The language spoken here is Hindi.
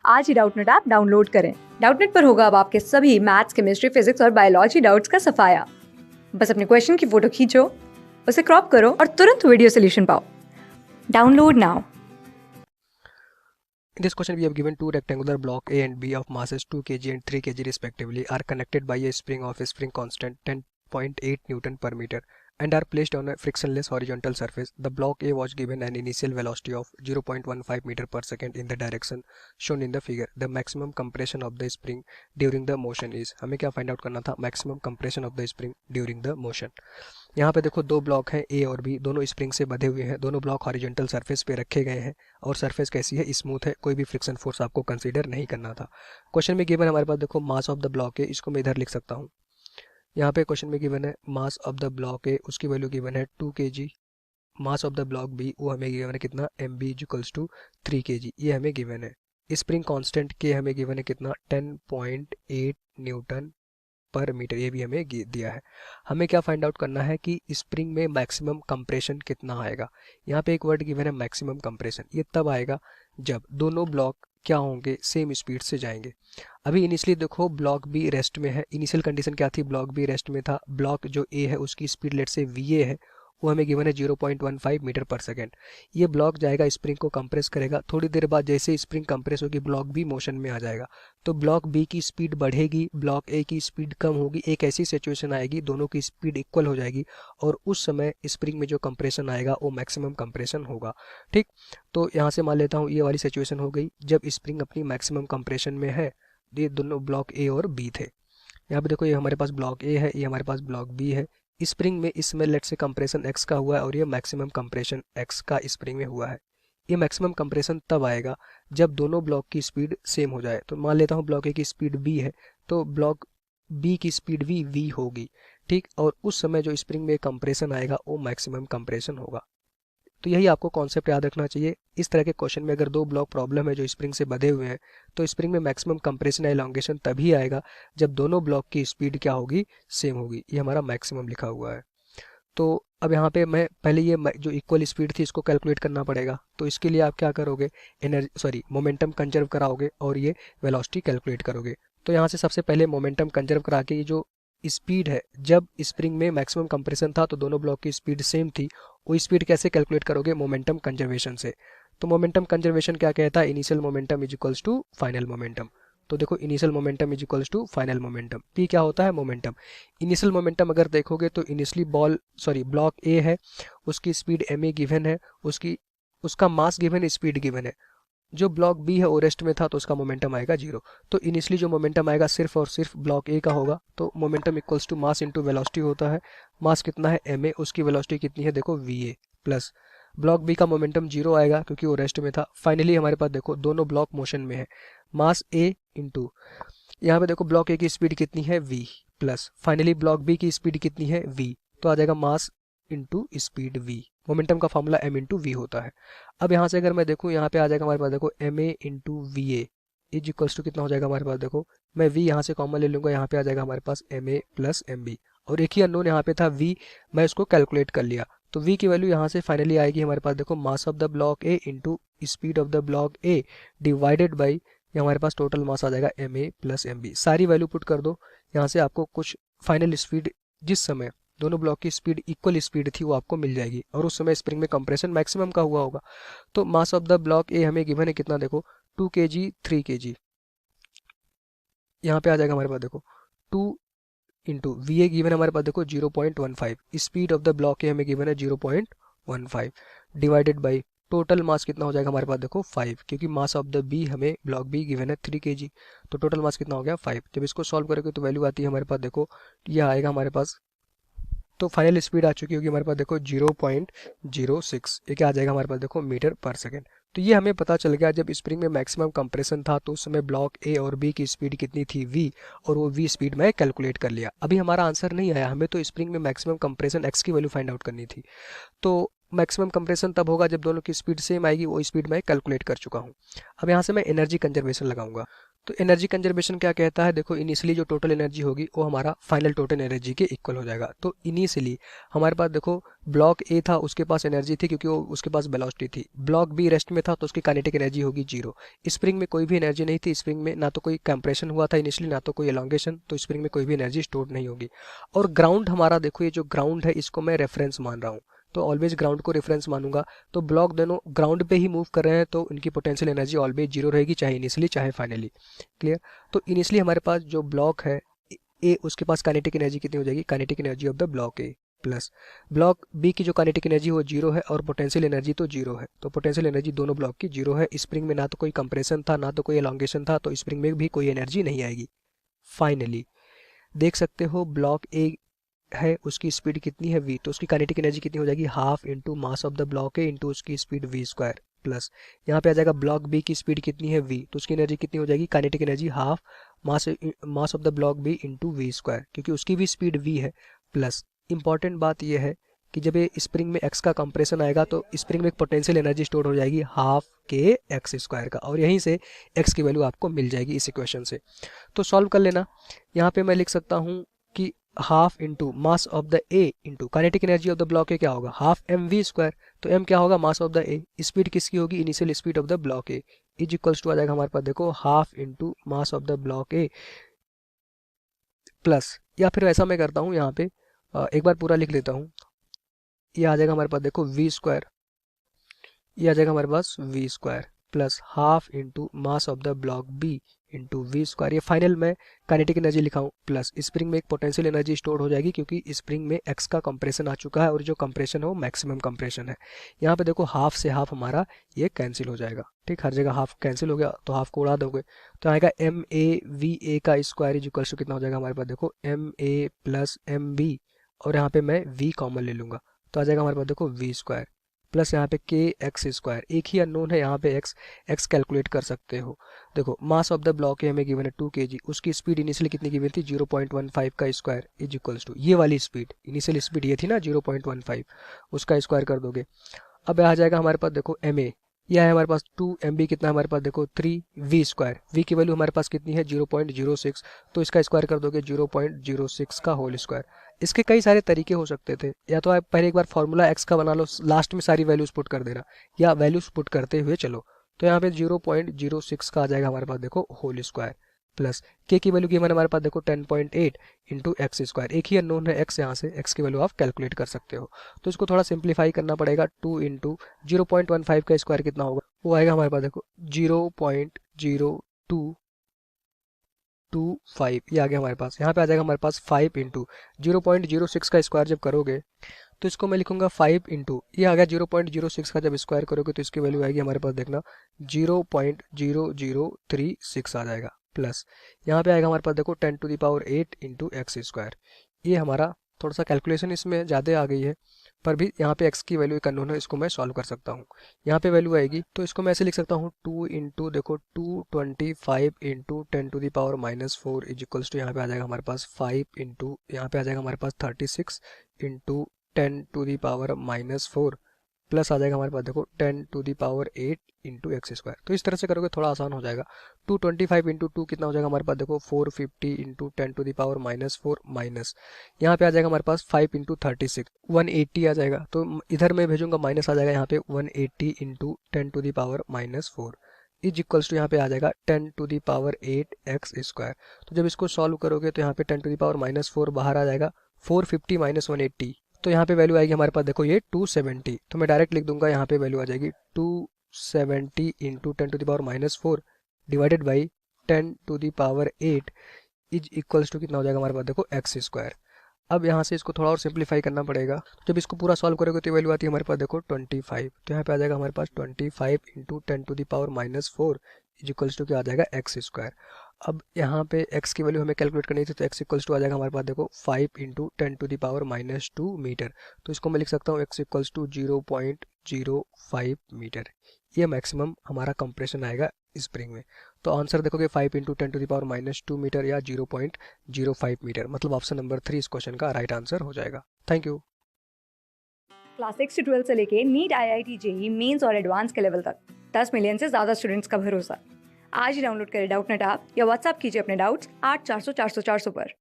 आज ही डाउटनेट ऐप डाउनलोड करें। डाउटनेट पर होगा अब आपके सभी मैथ्स, केमिस्ट्री, फिजिक्स और बायोलॉजी डाउट्स का सफाया। बस अपने क्वेश्चन की फोटो खींचो, उसे क्रॉप करो और तुरंत वीडियो सोल्यूशन पाओ। Download now. In this question, we have given two rectangular block A and B of masses 2 kg and 3 kg respectively are connected by a spring of a spring constant 10.8 Newton per meter and are placed on a frictionless horizontal surface. The block A was given an initial velocity of 0.15 meter per second in the direction shown in the figure. The maximum compression of the spring during the motion is. हमें क्या find out करना था? Maximum compression of the spring during the motion. यहाँ पे देखो दो ब्लॉक हैं ए और बी, दोनों स्प्रिंग से बंधे हुए हैं, दोनों ब्लॉक हॉरिजॉन्टल सरफेस पे रखे गए हैं और सरफेस कैसी है? स्मूथ है, कोई भी फ्रिक्शन फोर्स आपको कंसीडर नहीं करना था। क्वेश्चन में गिवन हमारे पास देखो मास ऑफ द ब्लॉक है, इसको मैं इधर लिख सकता हूँ। यहाँ पे क्वेश्चन में गिवन है मास ऑफ द ब्लॉक है, उसकी वैल्यू गिवन है 2 kg। Mass of the block B वो हमें गिवन है कितना? mb इक्वल्स टू 3 kg, ये हमें गिवन है। स्प्रिंग कांस्टेंट के हमें गिवन है कितना? 10.8 न्यूटन पर मीटर, ये भी हमें दिया है। हमें क्या फाइंड आउट करना है कि स्प्रिंग में मैक्सिमम कंप्रेशन कितना आएगा। यहाँ पे एक वर्ड गिवन है मैक्सिमम कंप्रेशन, ये तब आएगा जब दोनों ब्लॉक क्या होंगे? सेम स्पीड से जाएंगे। अभी इनिशियली देखो ब्लॉक बी रेस्ट में है, इनिशियल कंडीशन क्या थी? ब्लॉक बी रेस्ट में था। ब्लॉक जो ए है उसकी स्पीड लेट से वी ए है, वो हमें गिवन है 0.15 मीटर पर सेकेंड। ये ब्लॉक जाएगा, स्प्रिंग को कंप्रेस करेगा, थोड़ी देर बाद जैसे स्प्रिंग कंप्रेस होगी ब्लॉक बी मोशन में आ जाएगा, तो ब्लॉक बी की स्पीड बढ़ेगी, ब्लॉक ए की स्पीड कम होगी। एक ऐसी सिचुएशन आएगी दोनों की स्पीड इक्वल हो जाएगी और उस समय स्प्रिंग में जो कंप्रेशन आएगा वो मैक्सिमम कंप्रेशन होगा। ठीक, तो यहाँ से मान लेता हूँ ये वाली सिचुएशन हो गई जब स्प्रिंग अपनी मैक्सिमम कंप्रेशन में है। ये दोनों ब्लॉक ए और बी थे। यहाँ पे देखो ये हमारे पास ब्लॉक ए है, ये हमारे पास ब्लॉक बी है। स्प्रिंग में इसमें लेट से कंप्रेशन एक्स का हुआ है और ये मैक्सिमम कंप्रेशन एक्स का स्प्रिंग में हुआ है। ये मैक्सिमम कंप्रेशन तब आएगा जब दोनों ब्लॉक की स्पीड सेम हो जाए। तो मान लेता हूँ ब्लॉक ए की स्पीड बी है, तो ब्लॉक बी की स्पीड भी वी होगी। ठीक, और उस समय जो स्प्रिंग में कंप्रेशन आएगा वो मैक्सिमम कंप्रेशन होगा। तो यही आपको कॉन्सेप्ट याद रखना चाहिए। इस तरह के क्वेश्चन में अगर दो ब्लॉक प्रॉब्लम है जो स्प्रिंग से बंधे हुए हैं, तो स्प्रिंग में मैक्सिमम कंप्रेशन या एलोंगेशन तभी आएगा जब दोनों ब्लॉक की स्पीड क्या होगी? सेम होगी। ये हमारा मैक्सिमम लिखा हुआ है। तो अब यहाँ पे मैं पहले ये जो इक्वल स्पीड थी इसको कैलकुलेट करना पड़ेगा। तो इसके लिए आप क्या करोगे? मोमेंटम कंजर्व कराओगे और ये वेलोसिटी कैलकुलेट करोगे। तो यहाँ से सबसे पहले मोमेंटम कंजर्व करा के ये जो स्पीड है, जब स्प्रिंग में मैक्सिमम कंप्रेशन था तो दोनों ब्लॉक की स्पीड सेम थी, वो स्पीड कैसे कैलकुलेट करोगे? मोमेंटम कंजर्वेशन से। तो मोमेंटम कंजर्वेशन क्या कहता है? Initial momentum is equals to final momentum. तो देखो initial momentum is equals to final momentum. P क्या होता है? मोमेंटम। इनिशियल मोमेंटम अगर देखोगे तो इनिशियली ब्लॉक ए है, उसकी स्पीड एम ए गिवन है, उसका मास गिवन है, स्पीड गिवन है। जो ब्लॉक बी है वो रेस्ट में था तो उसका मोमेंटम आएगा 0। तो इनिशियली जो मोमेंटम आएगा सिर्फ और सिर्फ ब्लॉक ए का होगा। तो momentum equals to mass into velocity होता है। मास कितना है? एम ए, उसकी वेलोसिटी कितनी है? देखो V A plus block B का मोमेंटम 0 आएगा क्योंकि वो रेस्ट में था। फाइनली हमारे पास देखो दोनों ब्लॉक मोशन में है, मास ए इंटू यहाँ पे देखो ब्लॉक ए की स्पीड कितनी है? V plus finally block B की स्पीड कितनी है? वी। तो आ जाएगा mass into speed V. Momentum का फॉर्मूला एम इंटू वी होता है। अब यहाँ से अगर मैं देखूँ यहाँ पे आ जाएगा हमारे पास देखो M A into V A is equals to कितना हो जाएगा हमारे पास? देखो मैं वी यहाँ से कॉमन ले लूँगा, यहाँ पे आ जाएगा हमारे पास M A plus M B और एक ही अननोन यहाँ पे था वी, मैं इसको कैलकुलेट कर लिया। तो वी की वैल्यू यहाँ से फाइनली आएगी हमारे पास देखो mass of the block A into speed of the block A divided by, ये हमारे पास टोटल मास आ जाएगा M A plus M B. सारी वैल्यू पुट कर दो, यहाँ से आपको कुछ फाइनल स्पीड जिस समय दोनों ब्लॉक की स्पीड इक्वल स्पीड थी वो आपको मिल जाएगी और उस समय स्प्रिंग में कंप्रेशन मैक्सिमम का हुआ होगा। तो मास ऑफ द ब्लॉक ए हमें गिवन है कितना? देखो 2 kg 3 kg, यहाँ पे आ जाएगा हमारे पास देखो 2 इंटू वी ए गिवन है हमारे पास देखो 0.15, स्पीड ऑफ द ब्लॉक ए हमें गिवन है 0.15 डिवाइडेड बाई टोटल मास कितना हो जाएगा हमारे पास? देखो 5, क्योंकि मास ऑफ द बी हमें ब्लॉक बी गिवन है 3 kg, तो टोटल मास कितना हो गया? 5। जब इसको सॉल्व करोगे तो वैल्यू आती है हमारे पास देखो यह आएगा हमारे पास, तो फाइनल स्पीड आ चुकी होगी हमारे पास देखो 0.06, ये क्या आ जाएगा हमारे पास देखो मीटर पर सेकेंड। तो ये हमें पता चल गया जब स्प्रिंग में मैक्सिमम कंप्रेशन था तो उस समय ब्लॉक ए और बी की स्पीड कितनी थी? वी, और वो वी स्पीड मैं कैलकुलेट कर लिया। अभी हमारा आंसर नहीं आया, हमें तो स्प्रिंग में मैक्सिमम कंप्रेशन एक्स की वैल्यू फाइंड आउट करनी थी। तो मैक्सिमम कंप्रेशन तब होगा जब दोनों की स्पीड सेम आएगी, वो स्पीड मैं कैलकुलेट कर चुका हूँ। अब यहाँ से मैं एनर्जी कंजर्वेशन लगाऊंगा। तो एनर्जी कंजर्वेशन क्या कहता है, देखो इनिशियली जो टोटल एनर्जी होगी वो हमारा फाइनल टोटल एनर्जी के इक्वल हो जाएगा। तो इनिशियली हमारे पास देखो ब्लॉक ए था, उसके पास एनर्जी थी क्योंकि वो उसके पास वेलोसिटी थी। ब्लॉक बी रेस्ट में था तो उसकी काइनेटिक एनर्जी होगी जीरो। स्प्रिंग में कोई भी एनर्जी नहीं थी, स्प्रिंग में ना तो कोई कंप्रेशन हुआ था इनिशियली, ना तो कोई एलोंगेशन, तो स्प्रिंग में कोई भी एनर्जी स्टोर नहीं होगी। और ग्राउंड हमारा देखो, ये जो ग्राउंड है इसको मैं रेफरेंस मान रहा हूँ, तो ऑलवेज ग्राउंड को रेफरेंस मानूंगा। तो ब्लॉक दोनों ग्राउंड पे ही मूव कर रहे हैं तो उनकी पोटेंशियल एनर्जी ऑलवेज जीरो रहेगी, चाहे इनिशियली चाहे फाइनली। क्लियर। तो इनिशियली हमारे पास जो ब्लॉक है ए, उसके पास काइनेटिक एनर्जी कितनी हो जाएगी, kinetic energy of the block A plus block B की जो काइनेटिक एनर्जी वो जीरो है और पोटेंशियल एनर्जी तो जीरो है। तो पोटेंशियल एनर्जी दोनों ब्लॉक की जीरो है। स्प्रिंग में ना तो कोई कंप्रेशन था ना तो कोई एलोंगेशन था, तो स्प्रिंग में भी कोई एनर्जी नहीं आएगी। फाइनली देख सकते हो ब्लॉक ए है, उसकी स्पीड कितनी है v, तो उसकी काइनेटिक एनर्जी कितनी हो जाएगी, half into mass of the block A into उसकी स्पीड v स्क्वायर प्लस यहाँ पे आ जाएगा ब्लॉक बी की स्पीड कितनी है v, तो उसकी एनर्जी कितनी हो जाएगी, kinetic energy half mass mass of the block B into V square, क्योंकि उसकी भी स्पीड v है। प्लस इंपॉर्टेंट बात यह है कि जब ये स्प्रिंग में x का कंप्रेशन आएगा तो स्प्रिंग में एक पोटेंशियल एनर्जी स्टोर हो जाएगी हाफ के एक्स स्क्वायर का, और यहीं से x की वैल्यू आपको मिल जाएगी इस इक्वेशन से। तो सॉल्व कर लेना। यहाँ पे मैं लिख सकता हूँ कि half into mass of the A into kinetic energy of the block A क्या होगा, हाफ एम वी स्क्वायर। तो एम क्या होगा, mass of the A, speed किसकी होगी, initial speed of the block A, is equals to आ जाएगा हमारे पास देखो half into mass of the block A plus, या फिर ऐसा मैं करता हूँ यहाँ पे एक बार पूरा लिख लेता हूँ। ये आ जाएगा हमारे पास देखो वी स्क्वायर, ये आ जाएगा हमारे पास V square plus half into mass of the block B into V square. ये फाइनल में काइनेटिक एनर्जी लिखा हूँ प्लस स्प्रिंग में एक पोटेंशियल एनर्जी स्टोर हो जाएगी क्योंकि स्प्रिंग में एक्स का कंप्रेशन आ चुका है और जो कंप्रेशन है वो मैक्सिमम कंप्रेशन है। यहाँ पे देखो हाफ से हाफ हमारा ये कैंसिल हो जाएगा, ठीक, हर जगह हाफ कैंसिल हो गया तो हाफ को उड़ा दोगे तो आएगा एम ए वी ए का स्क्वायर इज इक्वल टू कितना हो जाएगा हमारे पास देखो M A plus M B, और यहाँ पे मैं वी कॉमन ले लूंगा तो आ जाएगा हमारे पास देखो वी स्क्वायर प्लस यहाँ पे के एक्स स्क्वायर, एक ही अननोन है यहाँ पे एक्स कैलकुलेट कर सकते हो। देखो मास ऑफ द ब्लॉक हमें गिवन है 2 kg, उसकी स्पीड इनिशियली कितनी गिवन थी 0.15 का स्क्वायर इज इक्वल्स टू ये वाली स्पीड, इनिशियल स्पीड ये थी ना 0.15, उसका स्क्वायर कर दोगे। अब आ जाएगा हमारे पास देखो एम ए, यह है हमारे पास 2 MB, कितना हमारे पास देखो 3 V स्क्वायर, वी की वैल्यू हमारे पास कितनी है 0.06, तो इसका स्क्वायर कर दोगे 0.06 का होल स्क्वायर। इसके कई सारे तरीके हो सकते थे, या तो आप पहले एक बार फॉर्मूला एक्स का बना लो, लास्ट में सारी वैल्यूज पुट कर देना, या वैल्यूज पुट करते हुए चलो। तो यहाँ पे 0.06 का आ जाएगा हमारे पास देखो होल स्क्वायर प्लस के की वैल्यू गिवन हमारे पास देखो 10.8 इंटू एक्स स्क्वायर, एक ही अननोन है एक्स, यहाँ से एक्स की वैल्यू आप कैलकुलेट कर सकते हो। तो इसको थोड़ा सिंप्लीफाई करना पड़ेगा, 2 इंटू 0.15 का स्क्वायर कितना होगा, वो आएगा हमारे पास देखो 0.0225, ये आ गया हमारे पास। यहाँ पे आ जाएगा हमारे पास 5 इंटू 0.06 का स्क्वायर जब करोगे तो इसको मैं लिखूंगा 5 इंटू, ये आ गया 0.06 का जब स्क्वायर करोगे तो इसकी वैल्यू आएगी हमारे पास देखना 0.0036 आ जाएगा प्लस यहाँ पे आएगा हमारे पास देखो 10⁸ इंटू एक्स स्क्वायर। ये हमारा थोड़ा सा कैलकुलेशन इसमें ज़्यादा आ गई है, पर भी यहाँ पे x की वैल्यू एक अननोन है, इसको मैं सॉल्व कर सकता हूँ। यहाँ पे वैल्यू आएगी तो इसको मैं ऐसे लिख सकता हूँ 2 इंटू देखो 225 इंटू 10⁻⁻4 इज इक्वल्स टू, यहाँ पे आ जाएगा हमारे पास 5 इंटू, यहाँ पे आ जाएगा हमारे पास 36 इंटू 10⁻⁻4 प्लस आ जाएगा हमारे पास देखो 10⁸ इंटू एक्स स्क्वायर। तो इस तरह से करोगे थोड़ा आसान हो जाएगा। 225 इंटू 2 कितना हो जाएगा हमारे पास देखो 450 इंटू 10⁻⁻4 माइनस, यहाँ पे आ जाएगा हमारे पास 5 इंटू 36 180 आ जाएगा, तो इधर मैं भेजूंगा माइनस आ जाएगा यहाँ पे 180 इंटू 10⁻⁻4 इज इक्वल्स टू यहाँ पे आ जाएगा 10⁸ एक्स स्क्वायर। तो जब इसको सॉल्व करोगे तो यहाँ पे 10⁻⁻4 बाहर आ जाएगा, 450 माइनस 180, तो यहाँ पे वैल्यू आएगी हमारे पास देखो ये 270, तो मैं डायरेक्ट लिख दूंगा यहाँ पे वैल्यू आ जाएगी 270 into 10⁻⁻4 divided by 10⁸ is equals to कितना हो जाएगा हमारे पास देखो एक्स स्क्वायर। अब यहाँ से इसको थोड़ा और सिंप्लीफाई करना पड़ेगा, जब इसको पूरा सॉल्व करोगे तो वैल्यू आती है हमारे पास देखो 25, तो यहाँ पे आ जाएगा हमारे पास 25 इंटू 10⁻⁻4 इज इक्वल्स टू क्या आ जाएगा एक्स स्क्वायर। अब यहाँ पे x की वैल्यू हमें कैलकुलेट करनी थी तो x इक्वल्स टू आ जाएगा हमारे पास देखो 5 इंटू 10⁻⁻2 मीटर, तो इसको मैं लिख सकता हूँ x इक्वल्स टू 0.05 मीटर, ये मैक्सिमम हमारा कंप्रेशन आएगा स्प्रिंग में। तो आंसर देखोगे 5 इंटू 10⁻⁻2 मीटर या 0.05 मीटर, मतलब ऑप्शन नंबर 3 इस क्वेश्चन का राइट आंसर हो जाएगा। Thank you. क्लास 6 से 12 से लेके नीट IIT JEE मेंस और एडवांस के लेवल तक 10 मिलियन से ज़्यादा स्टूडेंट्स का भरोसा। आज ही डाउनलोड करें डाउटनेट ऐप या व्हाट्सएप कीजिए अपने डाउट्स 8400 400 400 पर।